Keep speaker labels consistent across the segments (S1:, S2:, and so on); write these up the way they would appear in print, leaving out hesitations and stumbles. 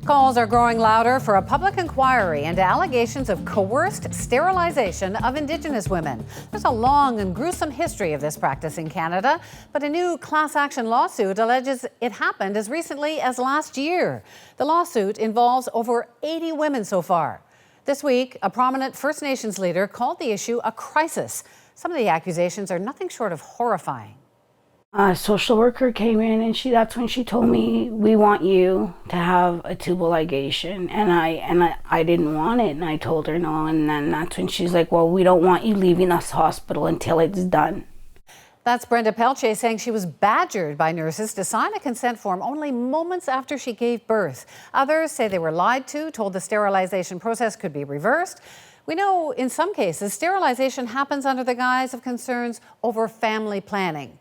S1: Calls are growing louder for a public inquiry into allegations of coerced sterilization of Indigenous women. There's a long and gruesome history of this practice in Canada, but a new class action lawsuit alleges it happened as recently as last year. The lawsuit involves over 80 women so far. This week, a prominent First Nations leader called the issue a crisis. Some of the accusations are nothing short of horrifying.
S2: A social worker came in and that's when she told me, we want you to have a tubal ligation, and I didn't want it, and I told her no, and then that's when she's like, well, we don't want you leaving this hospital until it's done.
S1: That's Brenda Pelche saying she was badgered by nurses to sign a consent form only moments after she gave birth. Others say they were lied to, told the sterilization process could be reversed. We know in some cases sterilization happens under the guise of concerns over family planning.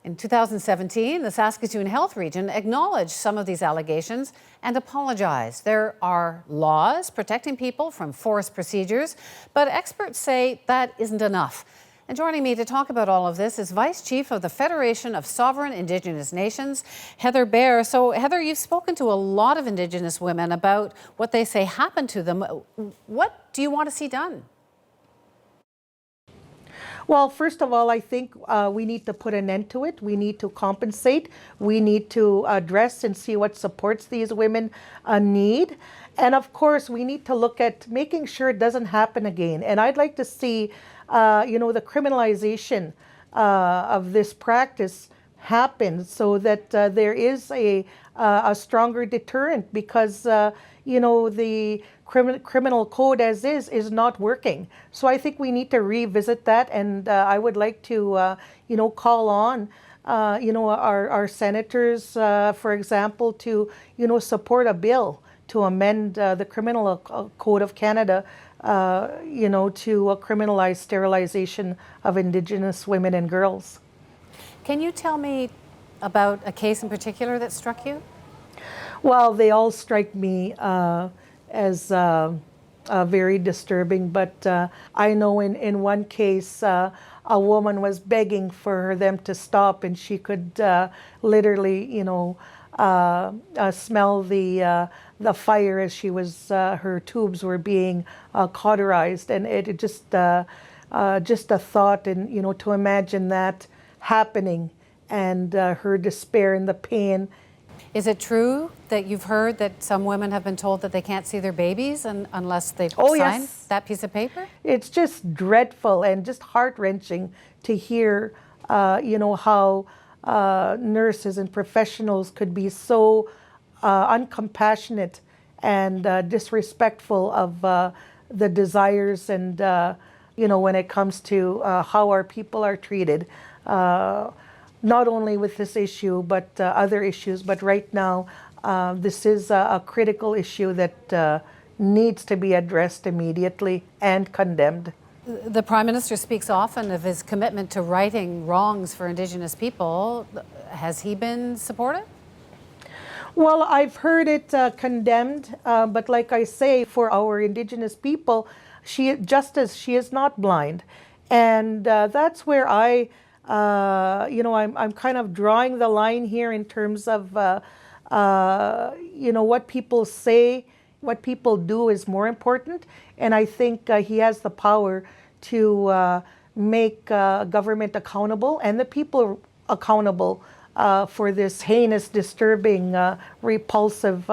S1: In 2017, the Saskatoon Health Region acknowledged some of these allegations and apologized. There are laws protecting people from forced procedures, but experts say that isn't enough. And joining me to talk about all of this is Vice Chief of the Federation of Sovereign Indigenous Nations, Heather Bair. So, Heather, you've spoken to a lot of Indigenous women about what they say happened to them. What do you want to see done?
S3: Well, first of all, I think we need to put an end to it. We need to compensate. We need to address and see what supports these women need. And of course, we need to look at making sure it doesn't happen again. And I'd like to see, the criminalization of this practice happen so that there is a stronger deterrent, because, the criminal code as is not working. So I think we need to revisit that, and I would like to, call on, our senators, for example, to, support a bill to amend the Criminal Code of Canada, to criminalize sterilization of Indigenous women and girls.
S1: Can you tell me about a case in particular that struck you?
S3: Well, they all strike me as very disturbing, but I know in one case a woman was begging for them to stop, and she could literally, smell the fire as she was her tubes were being cauterized, and it just a thought, and to imagine that happening, and her despair and the pain.
S1: Is it true that you've heard that some women have been told that they can't see their babies unless they sign that piece of paper?
S3: It's just dreadful and just heart-wrenching to hear, how nurses and professionals could be so uncompassionate and disrespectful of the desires and, when it comes to how our people are treated. Not only with this issue, but other issues. But right now, this is a critical issue that needs to be addressed immediately and condemned.
S1: The Prime Minister speaks often of his commitment to righting wrongs for Indigenous people. Has he been supportive?
S3: Well, I've heard it condemned, but like I say, for our Indigenous people, justice, she is not blind. And that's where I'm kind of drawing the line here in terms of, what people say, what people do is more important. And I think he has the power to make government accountable and the people accountable for this heinous, disturbing, repulsive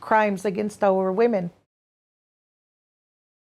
S3: crimes against our women.